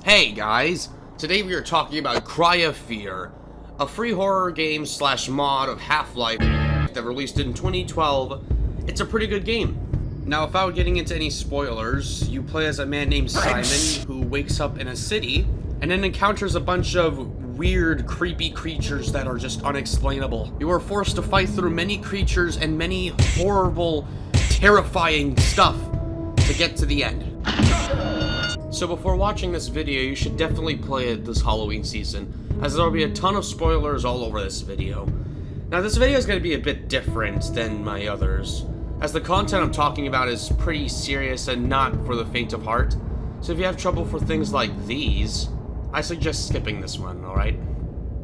Hey guys, today we are talking about Cry of Fear, a free horror game slash mod of Halflife that released in 2012. It's a pretty good game. Now, without getting into any spoilers, you play as a man named Simon who wakes up in a city and then encounters a bunch of weird, creepy creatures that are just unexplainable. You are forced to fight through many creatures and many horrible, terrifying stuff to get to the end. So before watching this video, you should definitely play it this Halloween season, as there will be a ton of spoilers all over this video. Now, this video is going to be a bit different than my others, as the content I'm talking about is pretty serious and not for the faint of heart. So if you have trouble for things like these, I suggest skipping this one, alright?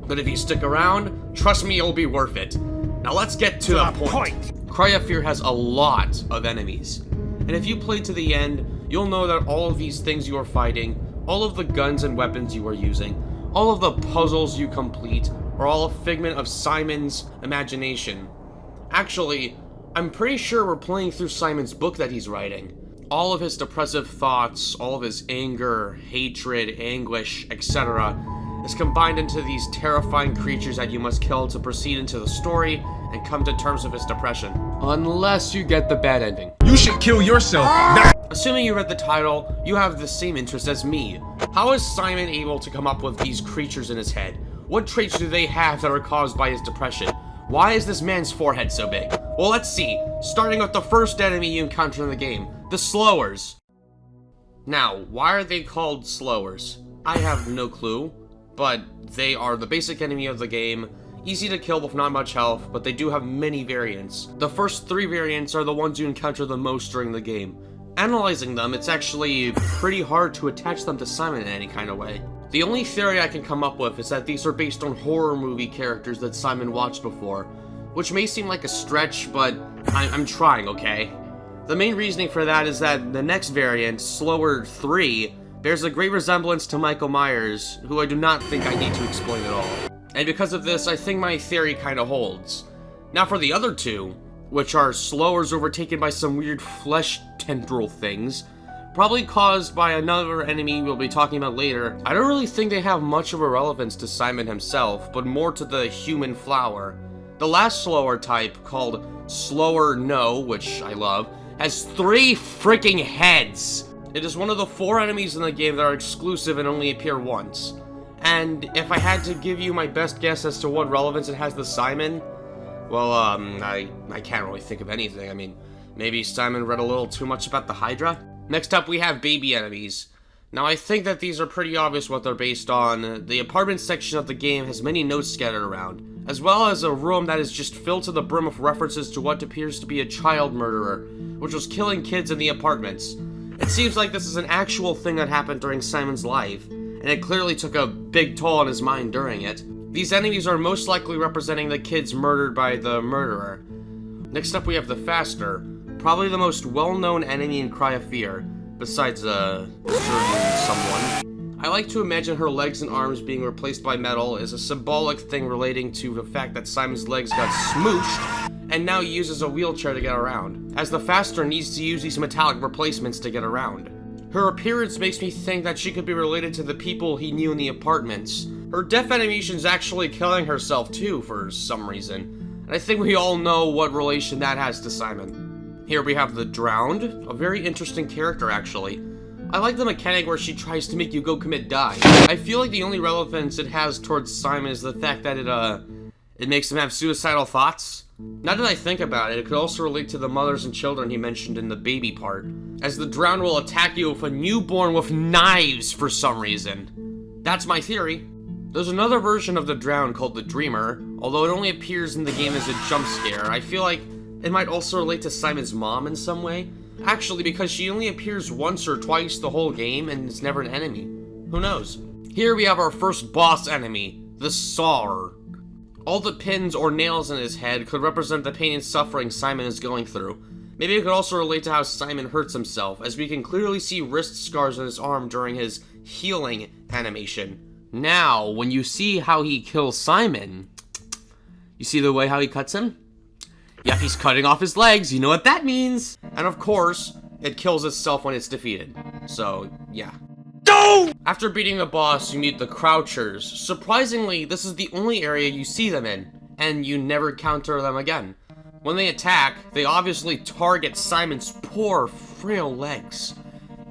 But if you stick around, trust me, it'll be worth it. Now let's get to the point. Cry of Fear has a lot of enemies, and if you play to the end, you'll know that all of these things you are fighting, all of the guns and weapons you are using, all of the puzzles you complete, are all a figment of Simon's imagination. Actually, I'm pretty sure we're playing through Simon's book that he's writing. All of his depressive thoughts, all of his anger, hatred, anguish, etc. is combined into these terrifying creatures that you must kill to proceed into the story and come to terms with his depression. Unless you get the bad ending. You should kill yourself now! Assuming you read the title, you have the same interest as me. How is Simon able to come up with these creatures in his head? What traits do they have that are caused by his depression? Why is this man's forehead so big? Well, let's see. Starting with the first enemy you encounter in the game, the Slowers. Now, why are they called Slowers? I have no clue, but they are the basic enemy of the game. Easy to kill with not much health, but they do have many variants. The first 3 variants are the ones you encounter the most during the game. Analyzing them, it's actually pretty hard to attach them to Simon in any kind of way. The only theory I can come up with is that these are based on horror movie characters that Simon watched before, which may seem like a stretch, but I'm trying, okay? The main reasoning for that is that the next variant, Slower 3, bears a great resemblance to Michael Myers, who I do not think I need to explain at all. And because of this, I think my theory kinda holds. Now for the other 2, which are Slowers overtaken by some weird flesh tendril things, probably caused by another enemy we'll be talking about later, I don't really think they have much of a relevance to Simon himself, but more to the human flower. The last Slower type, called Slower No, which I love, has 3 freaking heads! It is one of the 4 enemies in the game that are exclusive and only appear once. And if I had to give you my best guess as to what relevance it has to Simon, well, I can't really think of anything. I mean, maybe Simon read a little too much about the Hydra? Next up, we have baby enemies. Now, I think that these are pretty obvious what they're based on. The apartment section of the game has many notes scattered around, as well as a room that is just filled to the brim with references to what appears to be a child murderer, which was killing kids in the apartments. It seems like this is an actual thing that happened during Simon's life, and it clearly took a big toll on his mind during it. These enemies are most likely representing the kids murdered by the murderer. Next up, we have the Faster, probably the most well-known enemy in Cry of Fear, besides a certain someone. I like to imagine her legs and arms being replaced by metal is a symbolic thing relating to the fact that Simon's legs got smooshed and now uses a wheelchair to get around, as the Faster needs to use these metallic replacements to get around. Her appearance makes me think that she could be related to the people he knew in the apartments. Her death animation's actually killing herself too for some reason, and I think we all know what relation that has to Simon. Here we have the Drowned, a very interesting character actually. I like the mechanic where she tries to make you go commit die. I feel like the only relevance it has towards Simon is the fact that it makes him have suicidal thoughts. Now that I think about it, it could also relate to the mothers and children he mentioned in the baby part, as the Drowned will attack you with a newborn with knives for some reason. That's my theory. There's another version of the Drowned called the Dreamer, although it only appears in the game as a jump scare. I feel like it might also relate to Simon's mom in some way. Actually, because she only appears once or twice the whole game and is never an enemy. Who knows? Here we have our first boss enemy, the Sawer. All the pins or nails in his head could represent the pain and suffering Simon is going through. Maybe it could also relate to how Simon hurts himself, as we can clearly see wrist scars on his arm during his healing animation. Now, when you see how he kills Simon, you see the way how he cuts him? Yep, he's cutting off his legs, you know what that means! And of course, it kills itself when it's defeated. So, yeah. No! After beating the boss, you meet the Crouchers. Surprisingly, this is the only area you see them in, and you never encounter them again. When they attack, they obviously target Simon's poor, frail legs.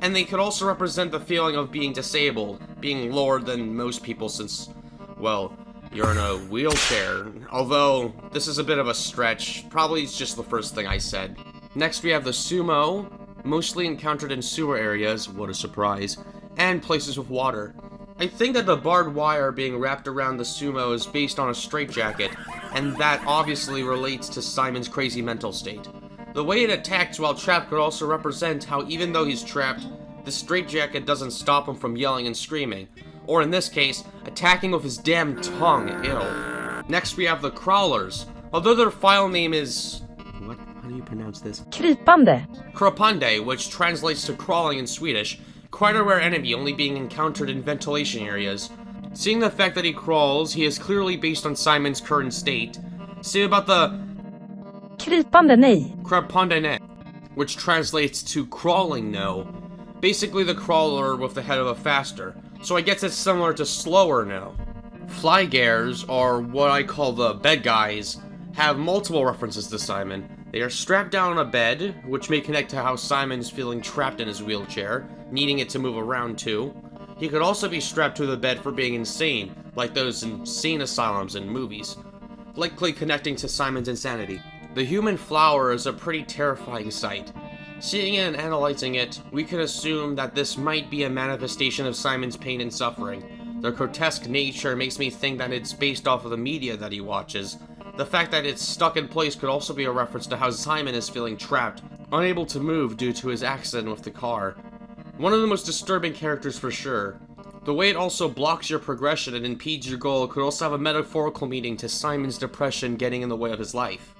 And they could also represent the feeling of being disabled, being lower than most people since, well, you're in a wheelchair. Although, this is a bit of a stretch, probably it's just the first thing I said. Next we have the Sumo, mostly encountered in sewer areas, what a surprise, and places with water. I think that the barbed wire being wrapped around the Sumo is based on a straitjacket, and that obviously relates to Simon's crazy mental state. The way it attacks while trapped could also represent how even though he's trapped, the straitjacket doesn't stop him from yelling and screaming. Or in this case, attacking with his damn tongue, ew. Next we have the Crawlers. Although their file name is... what? How do you pronounce this? Krypande, which translates to crawling in Swedish. Quite a rare enemy, only being encountered in ventilation areas. Seeing the fact that he crawls, he is clearly based on Simon's current state. See about the... Krypande, which translates to crawling no. Basically the crawler with the head of a faster. So I guess it's similar to slower no. Flygares, or what I call the bed guys, have multiple references to Simon. They are strapped down on a bed, which may connect to how Simon is feeling trapped in his wheelchair, needing it to move around too. He could also be strapped to the bed for being insane, like those insane asylums in movies, likely connecting to Simon's insanity. The human flower is a pretty terrifying sight. Seeing it and analyzing it, we could assume that this might be a manifestation of Simon's pain and suffering. Their grotesque nature makes me think that it's based off of the media that he watches. The fact that it's stuck in place could also be a reference to how Simon is feeling trapped, unable to move due to his accident with the car. One of the most disturbing characters for sure. The way it also blocks your progression and impedes your goal could also have a metaphorical meaning to Simon's depression getting in the way of his life.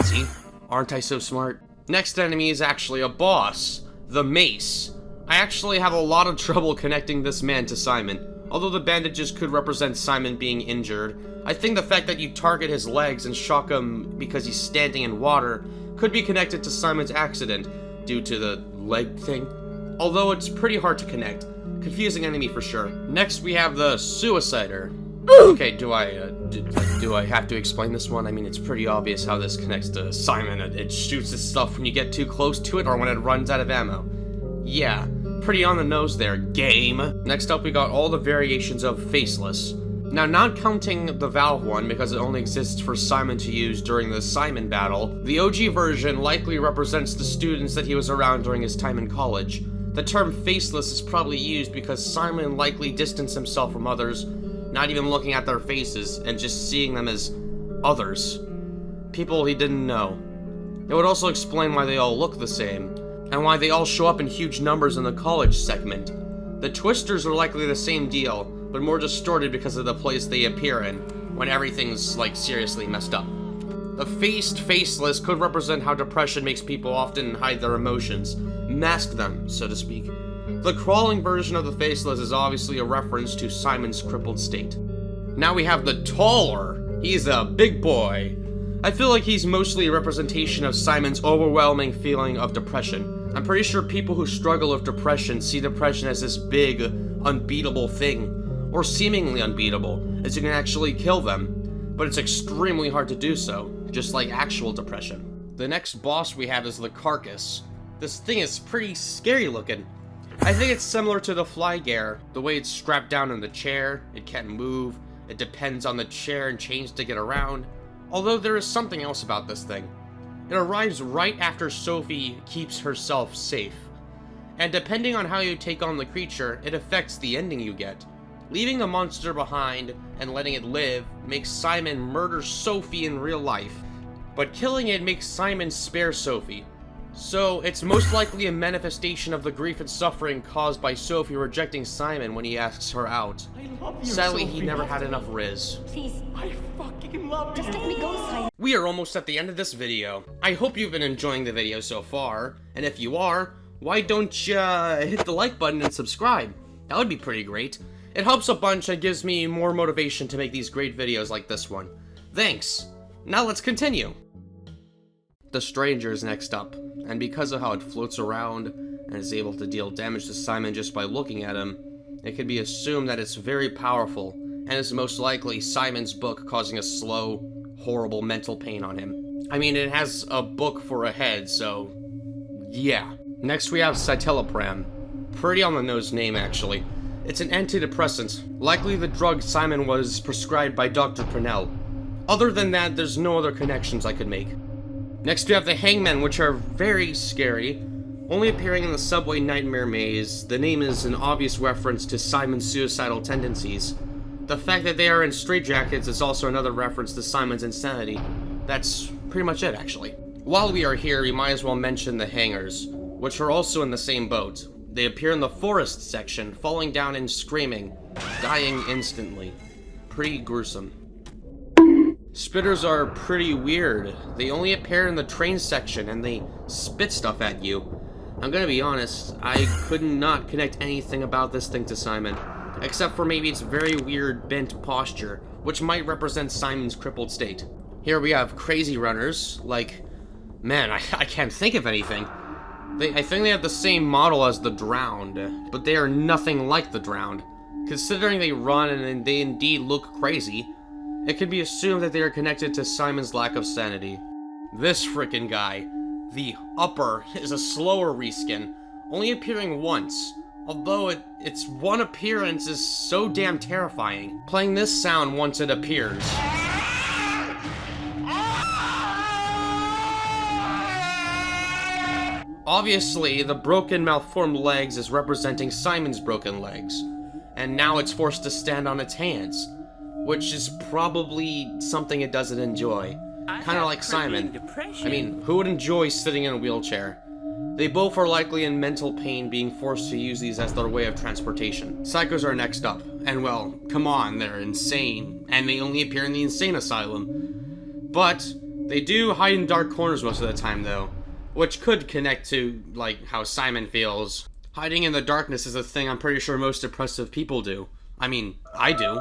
See? Aren't I so smart? Next enemy is actually a boss, the Mace. I actually have a lot of trouble connecting this man to Simon. Although the bandages could represent Simon being injured, I think the fact that you target his legs and shock him because he's standing in water could be connected to Simon's accident due to the leg thing. Although it's pretty hard to connect. Confusing enemy for sure. Next we have the Suicider. Okay, do I have to explain this one? I mean, it's pretty obvious how this connects to Simon. It shoots its stuff when you get too close to it or when it runs out of ammo. Yeah, pretty on the nose there, game. Next up we got all the variations of Faceless. Now, not counting the Valve one because it only exists for Simon to use during the Simon battle, the OG version likely represents the students that he was around during his time in college. The term Faceless is probably used because Simon likely distanced himself from others, not even looking at their faces, and just seeing them as others. People he didn't know. It would also explain why they all look the same, and why they all show up in huge numbers in the college segment. The Twisters are likely the same deal, but more distorted because of the place they appear in, when everything's, like, seriously messed up. The faced Faceless could represent how depression makes people often hide their emotions, mask them, so to speak. The crawling version of the Faceless is obviously a reference to Simon's crippled state. Now we have the Taller. He's a big boy. I feel like he's mostly a representation of Simon's overwhelming feeling of depression. I'm pretty sure people who struggle with depression see depression as this big, unbeatable thing, or seemingly unbeatable, as you can actually kill them, but it's extremely hard to do so, just like actual depression. The next boss we have is the Carcass. This thing is pretty scary looking. I think it's similar to the Flygare, the way it's strapped down in the chair, it can't move, it depends on the chair and chains to get around. Although there is something else about this thing. It arrives right after Sophie keeps herself safe. And depending on how you take on the creature, it affects the ending you get. Leaving the monster behind and letting it live makes Simon murder Sophie in real life, but killing it makes Simon spare Sophie. So, it's most likely a manifestation of the grief and suffering caused by Sophie rejecting Simon when he asks her out. Sadly, he never had enough Riz. Please. I fucking love you. Just let me go, Simon. We are almost at the end of this video. I hope you've been enjoying the video so far, and if you are, why don't you hit the like button and subscribe? That would be pretty great. It helps a bunch and gives me more motivation to make these great videos like this one. Thanks. Now let's continue. The Stranger is next up, and because of how it floats around and is able to deal damage to Simon just by looking at him, it can be assumed that it's very powerful, and is most likely Simon's book causing a slow, horrible mental pain on him. I mean, it has a book for a head, so yeah. Next we have citalopram. Pretty on the nose name, actually. It's an antidepressant, likely the drug Simon was prescribed by Dr. Purnell. Other than that, there's no other connections I could make. Next we have the hangmen, which are very scary. Only appearing in the subway nightmare maze, the name is an obvious reference to Simon's suicidal tendencies. The fact that they are in straitjackets is also another reference to Simon's insanity. That's pretty much it, actually. While we are here, we might as well mention the hangers, which are also in the same boat. They appear in the forest section, falling down and screaming, dying instantly. Pretty gruesome. Spitters are pretty weird. They only appear in the train section and they spit stuff at you. I'm gonna be honest, I could not connect anything about this thing to Simon, except for maybe its very weird bent posture, which might represent Simon's crippled state. Here we have crazy runners, like, man, I can't think of anything. I think they have the same model as the Drowned, but they are nothing like the Drowned. Considering they run and they indeed look crazy, it can be assumed that they are connected to Simon's lack of sanity. This frickin' guy, the Upper, is a slower reskin, only appearing once, although its one appearance is so damn terrifying. Playing this sound once it appears. Obviously, the broken, malformed legs is representing Simon's broken legs, and now it's forced to stand on its hands, which is probably something it doesn't enjoy. Kind of like Simon. I mean, who would enjoy sitting in a wheelchair? They both are likely in mental pain, being forced to use these as their way of transportation. Psychos are next up, and well, come on, they're insane, and they only appear in the insane asylum. But they do hide in dark corners most of the time, though, which could connect to, like, how Simon feels. Hiding in the darkness is a thing I'm pretty sure most depressive people do. I mean, I do.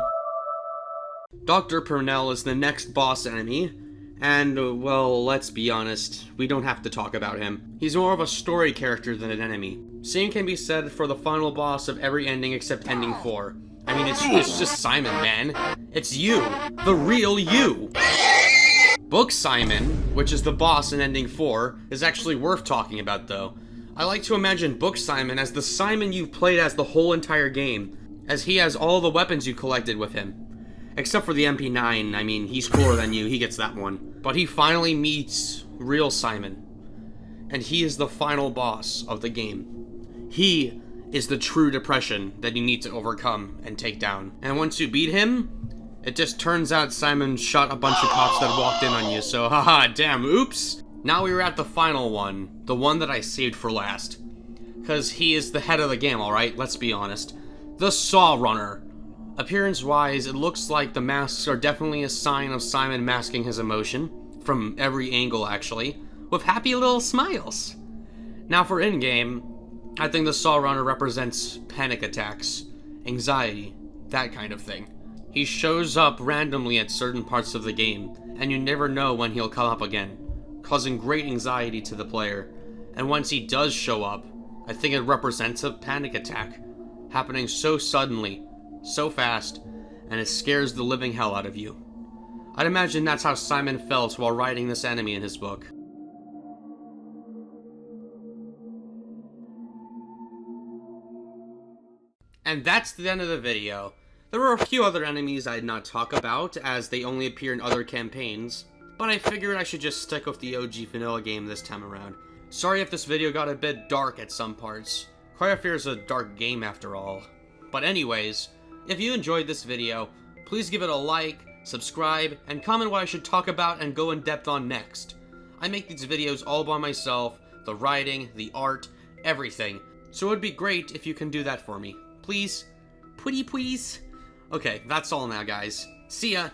Dr. Purnell is the next boss enemy, and, well, let's be honest, we don't have to talk about him. He's more of a story character than an enemy. Same can be said for the final boss of every ending except ending 4. I mean, it's just Simon, man. It's you. The real you. Book Simon, which is the boss in ending 4, is actually worth talking about, though. I like to imagine Book Simon as the Simon you've played as the whole entire game, as he has all the weapons you collected with him. Except for the MP9, I mean, he's cooler than you, he gets that one. But he finally meets real Simon, and he is the final boss of the game. He is the true depression that you need to overcome and take down. And once you beat him, it just turns out Simon shot a bunch of cops that walked in on you, so haha, damn, oops! Now we're at the final one, the one that I saved for last. Cause he is the head of the game, alright, let's be honest. The Saw Runner. Appearance-wise, it looks like the masks are definitely a sign of Simon masking his emotion, from every angle actually, with happy little smiles. Now for in-game, I think the Saw Runner represents panic attacks, anxiety, that kind of thing. He shows up randomly at certain parts of the game, and you never know when he'll come up again, causing great anxiety to the player. And once he does show up, I think it represents a panic attack, happening so suddenly, so fast, and it scares the living hell out of you. I'd imagine that's how Simon felt while writing this enemy in his book. And that's the end of the video. There were a few other enemies I'd not talk about, as they only appear in other campaigns, but I figured I should just stick with the OG vanilla game this time around. Sorry if this video got a bit dark at some parts. Cryofear is a dark game after all. But anyways, if you enjoyed this video, please give it a like, subscribe, and comment what I should talk about and go in depth on next. I make these videos all by myself, the writing, the art, everything, so it would be great if you can do that for me. Please? Pretty please? Okay, that's all now, guys. See ya!